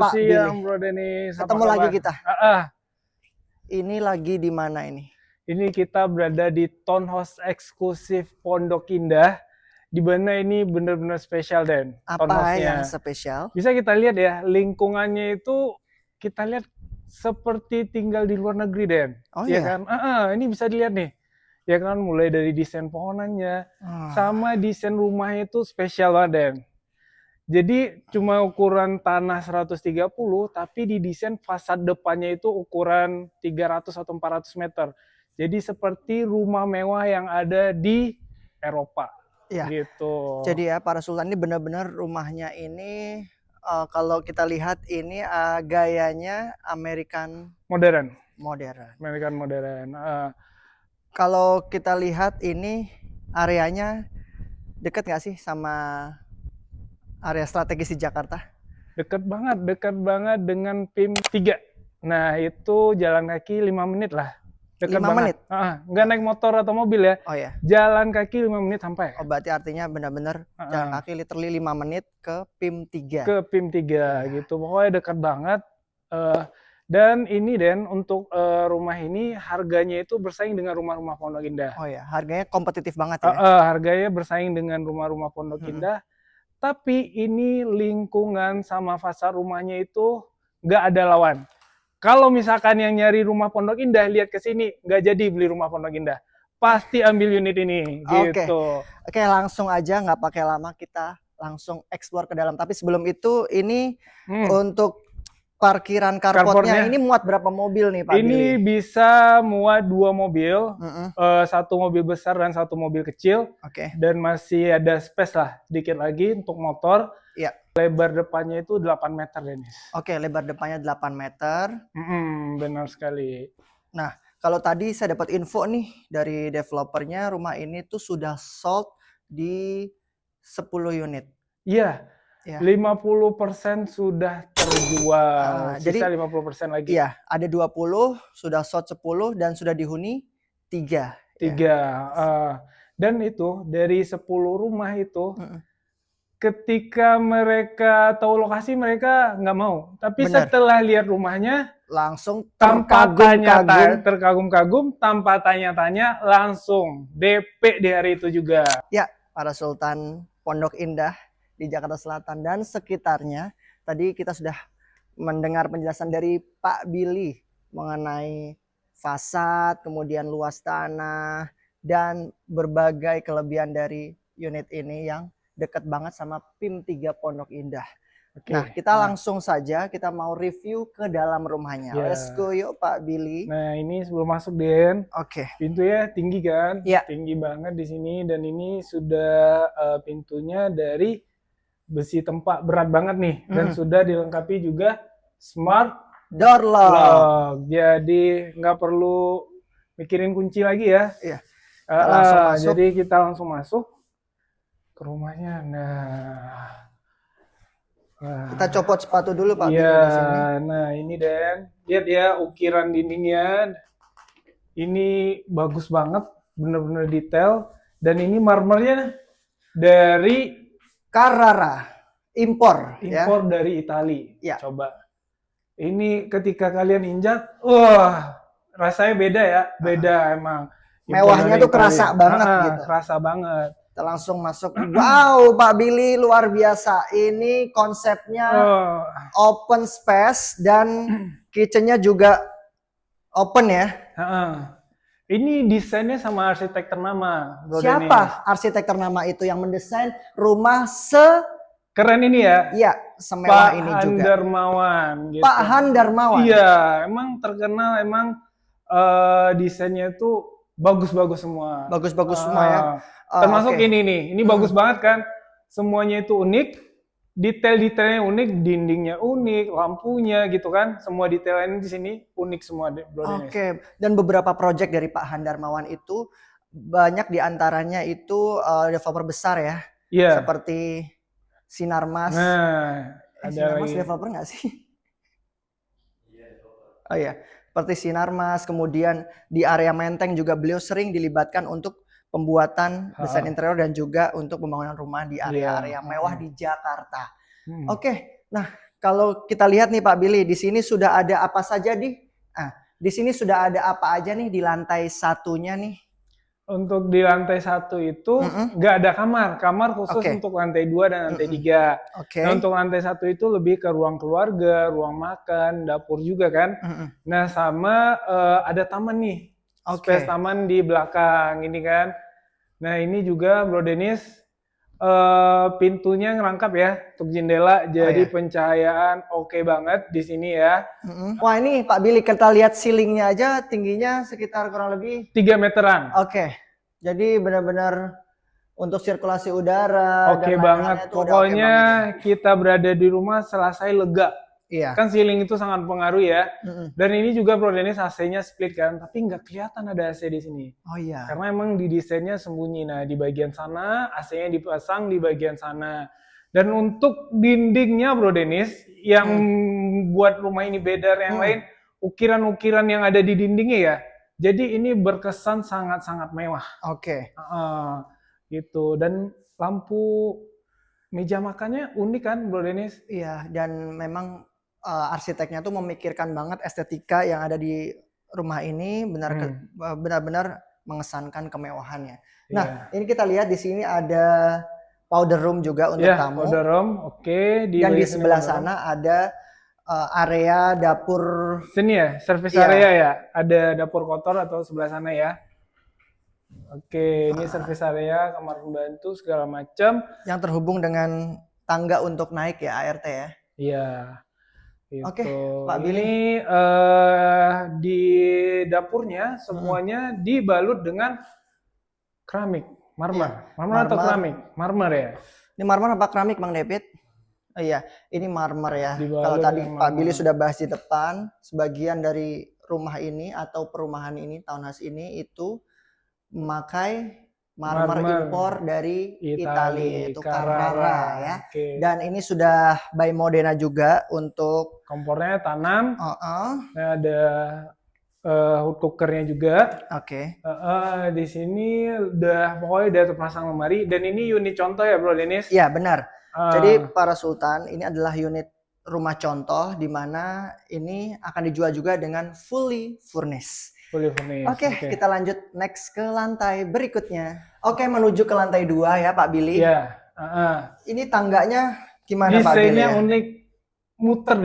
Pak Billy. siang Bro Denis. Ketemu lagi kita. Ini lagi di mana ini? Ini kita berada di townhouse eksklusif Pondok Indah. Di mana ini benar-benar spesial, Den. Apa yang spesial? Bisa kita lihat ya, lingkungannya itu kita lihat seperti tinggal di luar negeri, Den. Oh ya iya? Kan? Ini bisa dilihat nih. Ya kan, mulai dari desain pohonannya, sama desain rumahnya itu spesial banget, Den. Jadi cuma ukuran tanah 130, tapi didesain fasad depannya itu ukuran 300 atau 400 meter. Jadi seperti rumah mewah yang ada di Eropa. Ya. Gitu. Jadi ya, para Sultan ini benar-benar rumahnya ini kalau kita lihat ini gayanya American modern. American modern. Kalau kita lihat ini areanya dekat nggak sih sama area strategis di Jakarta? Dekat banget dengan PIM 3. Nah, itu jalan kaki 5 menit lah. Dekat 5 menit? Nggak naik motor atau mobil ya. Oh ya. Jalan kaki 5 menit sampai. Oh, berarti artinya benar-benar jalan kaki literally 5 menit ke PIM 3. Ke PIM 3 gitu. Pokoknya dekat banget. Dan ini, Den, untuk rumah ini harganya itu bersaing dengan rumah-rumah Pondok Indah. Oh ya, harganya kompetitif banget ya. Harganya bersaing dengan rumah-rumah Pondok Indah. Tapi ini lingkungan sama fasad rumahnya itu nggak ada lawan. Kalau misalkan yang nyari rumah Pondok Indah lihat ke sini, nggak jadi beli rumah Pondok Indah. Pasti ambil unit ini. Gitu. Oke, langsung aja nggak pakai lama, kita langsung explore ke dalam. Tapi sebelum itu ini untuk parkiran carportnya ini muat berapa mobil nih Pak Ini Billy? bisa muat 2 mobil, 1 mobil besar dan 1 mobil kecil. Dan masih ada space lah sedikit lagi untuk motor. Iya. Lebar depannya itu 8 meter, Denis. Oke, lebar depannya 8 meter. Benar sekali. Nah, kalau tadi saya dapat info nih dari developernya, rumah ini tuh sudah sold di 10 unit. Iya. 50% sudah terjual. Sisa 50% lagi. Iya, ada 20, sudah sold 10 dan sudah dihuni 3. 3. Dan itu dari 10 rumah itu ketika mereka tahu lokasi mereka nggak mau. Tapi setelah lihat rumahnya langsung terkagum-kagum, tanpa tanya-tanya langsung DP di hari itu juga. Ya, para Sultan Pondok Indah di Jakarta Selatan dan sekitarnya. Tadi kita sudah mendengar penjelasan dari Pak Billy mengenai fasad, kemudian luas tanah, dan berbagai kelebihan dari unit ini yang dekat banget sama PIM 3 Pondok Indah. Nah, kita langsung saja, kita mau review ke dalam rumahnya. Let's go yuk Pak Billy. Nah, ini sebelum masuk, Den. Pintunya tinggi kan? Tinggi banget di sini, dan ini sudah pintunya dari besi tempat berat banget nih. Dan sudah dilengkapi juga smart door lock. Jadi nggak perlu mikirin kunci lagi ya. Iya. Jadi kita langsung masuk ke rumahnya. Kita copot sepatu dulu Pak. Iya. Nah ini, Den, lihat ya ukiran dindingnya. Ini bagus banget, bener-bener detail. Dan ini marmernya dari Carrara, impor dari Itali. Ya. Coba. Ini ketika kalian injak, wah, rasanya beda ya, beda emang. Mewahnya tuh kerasa banget gitu. Kerasa banget. Kita langsung masuk. Wow, Pak Billy luar biasa. Ini konsepnya open space dan kitchennya juga open ya. Ini desainnya sama arsitek ternama. Siapa arsitek ternama itu yang mendesain rumah keren ini ya? Iya, semewah ini juga. Pak Han Darmawan. Gitu. Pak Han Darmawan. Iya, emang terkenal, emang desainnya itu bagus-bagus semua. Bagus-bagus semua ya. Termasuk ini nih, ini bagus banget kan? Semuanya itu unik, detail-detailnya unik, dindingnya unik, lampunya gitu kan? Semua detailnya di sini unik semua, Bro. Dan beberapa project dari Pak Han Darmawan itu banyak diantaranya itu developer besar ya. Iya. Seperti Sinarmas. Ada Sinarmas developer nggak sih? Oh iya, seperti Sinarmas. Kemudian di area Menteng juga beliau sering dilibatkan untuk pembuatan desain interior dan juga untuk pembangunan rumah di area-area mewah di Jakarta. Nah Kalau kita lihat nih Pak Billy, di sini sudah ada apa saja di sini sudah ada apa aja nih di lantai satunya nih? Untuk di lantai 1 itu nggak ada kamar khusus Oke. untuk lantai 2 dan lantai 3. Oke. Nah, untuk lantai 1 itu lebih ke ruang keluarga, ruang makan, dapur juga kan. Nah, sama ada taman nih, space taman di belakang ini kan. Nah, ini juga Bro Dennis pintunya ngerangkap ya untuk jendela, jadi pencahayaan oke banget di sini ya. Wah, ini Pak Billy, kita lihat ceilingnya aja tingginya sekitar kurang lebih 3 meteran. Oke. Jadi benar-benar untuk sirkulasi udara Oke dan banget. lain-lainnya itu udah Pokoknya oke banget. kita berada di rumah selesai lega. Iya. Kan ceiling itu sangat mempengaruhi ya. Dan ini juga Bro Dennis AC-nya split kan, tapi nggak kelihatan ada AC di sini. Oh iya. Karena emang di desainnya sembunyi. Nah, di bagian sana AC-nya dipasang di bagian sana. Dan untuk dindingnya Bro Dennis, yang buat rumah ini beda dari yang lain, ukiran-ukiran yang ada di dindingnya ya. Jadi ini berkesan sangat-sangat mewah. Oke. Gitu. Dan lampu meja makannya unik kan Bro Dennis? Iya, dan memang arsiteknya tuh memikirkan banget estetika yang ada di rumah ini, benar-benar mengesankan kemewahannya. Nah, ini kita lihat di sini ada powder room juga untuk tamu. Powder room, oke. Dan di sebelah sana ada area dapur. Sini ya, service area ya. Ada dapur kotor atau sebelah sana ya. Oke, ini service area, kamar pembantu segala macam. Yang terhubung dengan tangga untuk naik ya, ART ya. Iya. Gitu. Oke, Pak Billy. Ini di dapurnya semuanya dibalut dengan keramik, marmer. Marmer atau keramik? Marmer ya. Ini marmer apa keramik, Bang David? Oh iya, ini marmer ya. Kalau Dibalut tadi dengan Pak Billy sudah bahas di depan, sebagian dari rumah ini atau perumahan ini, townhouse ini itu memakai marmer impor dari Italia, itu Carrara ya. Dan ini sudah by Modena juga untuk kompornya tanam. Ada hood cookernya juga. Oke. Di sini pokoknya udah terpasang lemari. Dan ini unit contoh ya Bro Dennis? Iya benar. Jadi para Sultan ini adalah unit rumah contoh di mana ini akan dijual juga dengan fully furnished. Oke, kita lanjut next ke lantai berikutnya. Oke, menuju ke lantai 2 ya Pak Billy. Iya. Ini tangganya gimana Pak Billy? Desainnya unik, muter.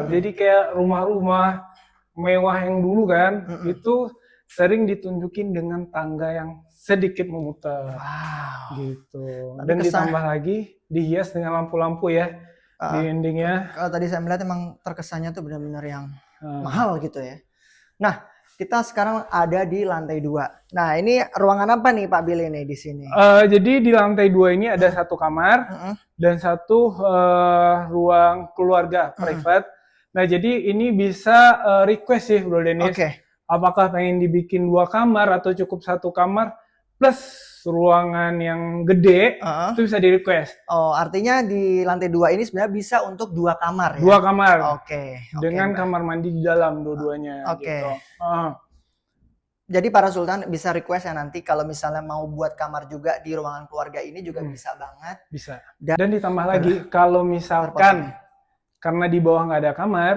Jadi kayak rumah-rumah mewah yang dulu kan, itu sering ditunjukin dengan tangga yang sedikit memutar. Wow. Gitu. Dan ditambah lagi dihias dengan lampu-lampu ya di dindingnya. Kalau tadi saya melihat emang terkesannya tuh benar-benar yang mahal gitu ya. Nah, kita sekarang ada di lantai 2. Nah, ini ruangan apa nih Pak Billy nih di sini? Jadi di lantai 2 ini ada satu kamar dan satu ruang keluarga private. Nah, jadi ini bisa request sih Bro Dennis. Apakah pengen dibikin 2 kamar atau cukup 1 kamar plus ruangan yang gede, itu bisa di request. Oh, artinya di lantai 2 ini sebenarnya bisa untuk 2 kamar ya? 2 kamar. Oke. Dengan kamar mandi di dalam dua-duanya. Gitu. Jadi para Sultan bisa request ya nanti kalau misalnya mau buat kamar juga di ruangan keluarga ini juga bisa banget. Bisa. Dan ditambah lagi kalau misalkan karena di bawah nggak ada kamar,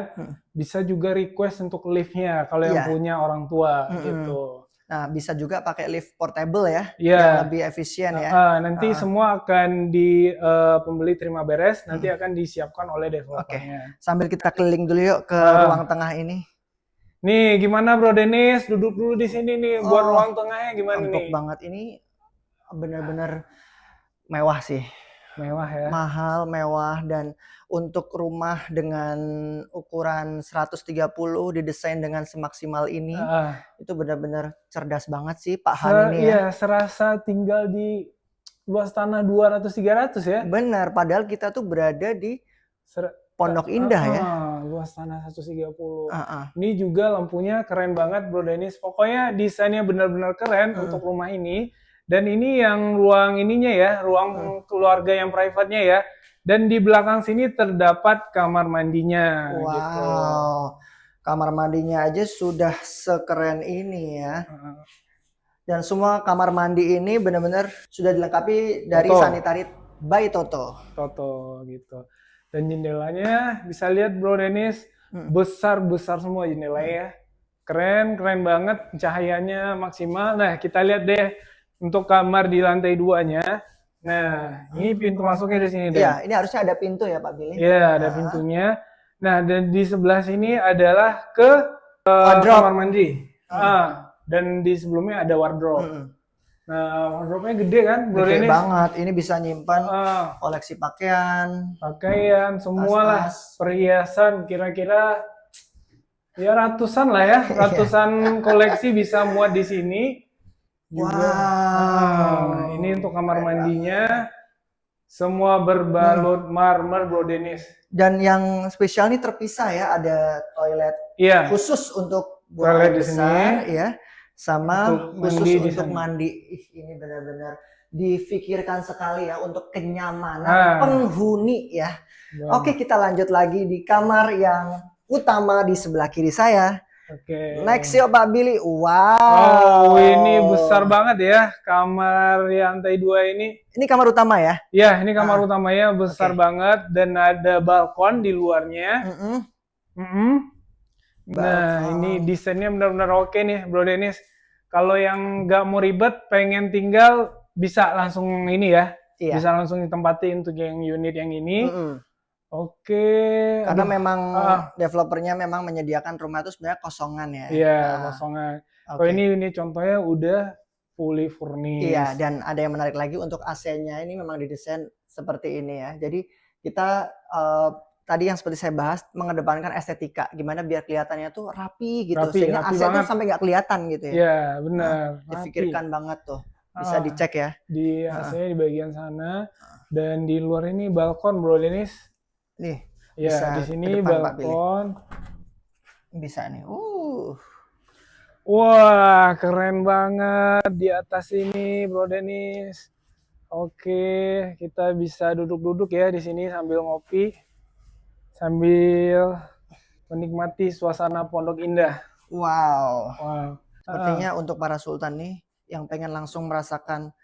bisa juga request untuk liftnya kalau yang punya orang tua gitu. Nah, bisa juga pakai lift portable ya, yang lebih efisien ya. Nanti semua akan pembeli terima beres, nanti akan disiapkan oleh developernya. Sambil kita keliling dulu yuk ke ruang tengah ini. Nih, gimana Bro Dennis? Duduk dulu di sini nih, buat ruang tengahnya gimana nih? Empuk banget, ini benar-benar mewah sih. Mewah ya. Mahal, mewah, dan untuk rumah dengan ukuran 130 didesain dengan semaksimal ini, itu benar-benar cerdas banget sih Pak Han ini ya. Iya, serasa tinggal di luas tanah 200-300 ya. Benar, padahal kita tuh berada di Pondok Indah ya. Luas tanah 130. Ini juga lampunya keren banget Bro Dennis. Pokoknya desainnya benar-benar keren untuk rumah ini. Dan ini yang ruang ininya ya, ruang keluarga yang private-nya ya. Dan di belakang sini terdapat kamar mandinya. Wow, gitu. Kamar mandinya aja sudah sekeren ini ya. Dan semua kamar mandi ini benar-benar sudah dilengkapi dari sanitary by Toto. Toto gitu. Dan jendelanya bisa lihat Bro Dennis, besar-besar semua jendelanya ya. Keren banget, cahayanya maksimal. Nah, kita lihat deh untuk kamar di lantai 2-nya. Nah, ini pintu masuknya di sini deh. Iya, ini harusnya ada pintu ya Pak Billy. Iya, ada pintunya. Nah, dan di sebelah sini adalah ke Wardrobe. kamar mandi. Dan di sebelumnya ada wardrobe. Nah, wardrobe-nya gede kan, Bro Gede Dennis? banget. Ini bisa nyimpan koleksi pakaian, semua lah, tas-tas. perhiasan, kira-kira ya ratusan lah ya, ratusan koleksi bisa muat di sini. Wow. Ini untuk kamar mandinya, semua berbalut marmer Bro Dennis. Dan yang spesial nih terpisah ya, ada toilet khusus untuk buang air besar ya, sama khusus untuk mandi. Ini benar-benar difikirkan sekali ya untuk kenyamanan penghuni ya. Oke, kita lanjut lagi di kamar yang utama di sebelah kiri saya. Next yuk Pak Billy. Wow. Oh, ini besar banget ya kamar lantai 2 ini. Ini kamar utama ya? Ya, ini kamar utamanya besar banget dan ada balkon di luarnya. Nah, ini desainnya benar-benar oke nih Bro Dennis. Kalau yang nggak mau ribet, pengen tinggal bisa langsung ini ya. Bisa langsung ditempatin untuk yang unit yang ini. Oke. Karena memang developernya memang menyediakan rumah itu sebenarnya kosongan ya. Iya, kosongan. Oh, ini contohnya udah fully furnished. Iya, dan ada yang menarik lagi untuk AC-nya ini memang didesain seperti ini ya. Jadi kita tadi yang seperti saya bahas mengedepankan estetika, gimana biar kelihatannya tuh rapi gitu, sehingga AC tuh sampai nggak kelihatan gitu ya. Iya, benar. Difikirkan banget tuh. Bisa dicek ya. Di AC di bagian sana dan di luar ini balkon Bro Dennis. Nih, ya di sini balkon. Bisa nih. Wah, keren banget di atas ini, Bro Dennis. Oke, kita bisa duduk-duduk ya di sini sambil ngopi, sambil menikmati suasana Pondok Indah. Wow. Sepertinya untuk para sultan nih yang pengen langsung merasakan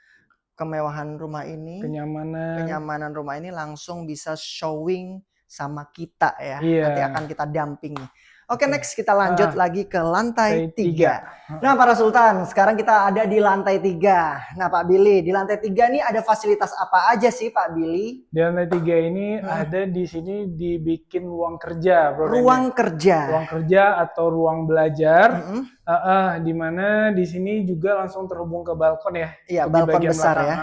kemewahan rumah ini, kenyamanan rumah ini, langsung bisa showing sama kita ya. Nanti akan kita dampingi. Oke, next kita lanjut lagi ke lantai 3. Nah, para sultan, sekarang kita ada di lantai 3. Nah, Pak Billy, di lantai 3 ini ada fasilitas apa aja sih, Pak Billy? Di lantai 3 ini ada di sini dibikin ruang kerja, Bro. Ruang kerja. Ruang kerja atau ruang belajar. Di mana di sini juga langsung terhubung ke balkon ya. Iya, balkon besar ya.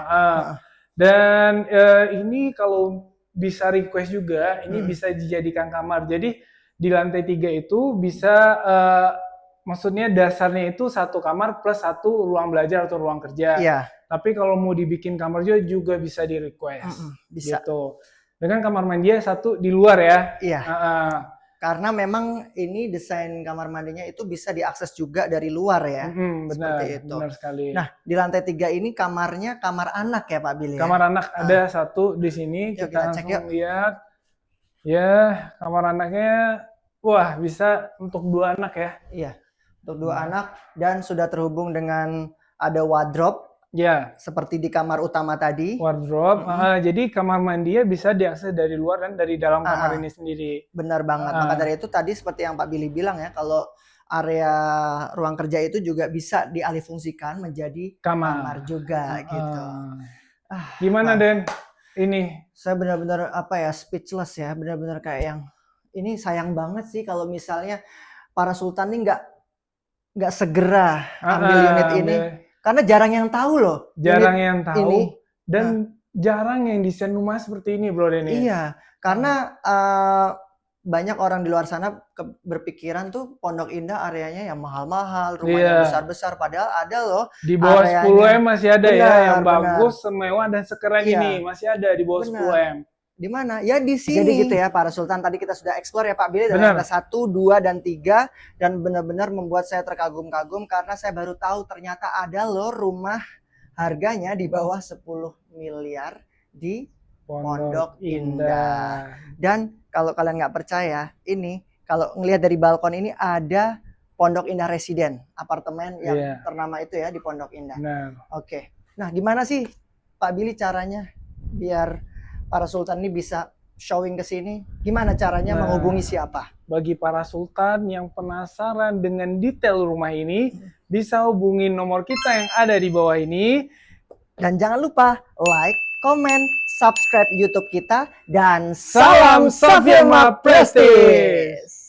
Dan ini kalau bisa request juga, ini bisa dijadikan kamar. Jadi di lantai 3 itu bisa, maksudnya dasarnya itu satu kamar plus satu ruang belajar atau ruang kerja. Iya. Tapi kalau mau dibikin kamar juga bisa di request. Bisa. Gitu. Dengan kamar mandi satu di luar ya. Iya. Karena memang ini desain kamar mandinya itu bisa diakses juga dari luar ya. Benar, seperti itu. Benar sekali. Nah, di lantai 3 ini kamarnya kamar anak ya Pak Billy? Kamar anak ada satu di sini. Yuk, kita cek langsung lihat. Ya, kamar anaknya, wah bisa untuk 2 anak ya. Iya, untuk 2 anak dan sudah terhubung dengan ada wardrobe. Ya. Seperti di kamar utama tadi. Wardrobe. Jadi kamar mandinya bisa diakses dari luar dan dari dalam kamar ini sendiri. Benar banget. Maka dari itu tadi seperti yang Pak Billy bilang ya, kalau area ruang kerja itu juga bisa dialihfungsikan menjadi kamar juga gitu. Gimana Den? Ini saya benar-benar speechless ya, benar-benar kayak yang ini sayang banget sih kalau misalnya para sultan ini nggak segera ambil unit ini, karena jarang yang tahu loh. Jarang yang tahu dan jarang yang desain rumah seperti ini, Bro Denny. Iya, karena banyak orang di luar sana berpikiran tuh Pondok Indah areanya yang mahal-mahal, rumahnya besar-besar, padahal ada loh di bawah 10M masih ada ya yang bagus, semewah dan sekeren ini, masih ada di bawah 10M. Di mana? Ya di sini. Jadi gitu ya para sultan, tadi kita sudah explore ya Pak Billy dari lantai 1, 2 dan 3 dan benar-benar membuat saya terkagum-kagum karena saya baru tahu ternyata ada loh rumah harganya di bawah 10 miliar di Pondok Indah. Dan kalau kalian nggak percaya, ini kalau ngelihat dari balkon ini ada Pondok Indah Residen, apartemen yang ternama itu ya di Pondok Indah. Oke. Nah, gimana sih Pak Billy caranya biar para sultan ini bisa showing ke sini, gimana caranya Nah. menghubungi siapa? Bagi para sultan yang penasaran dengan detail rumah ini, bisa hubungi nomor kita yang ada di bawah ini. Dan jangan lupa like, comment, subscribe YouTube kita, dan Salam Safiema Prestige!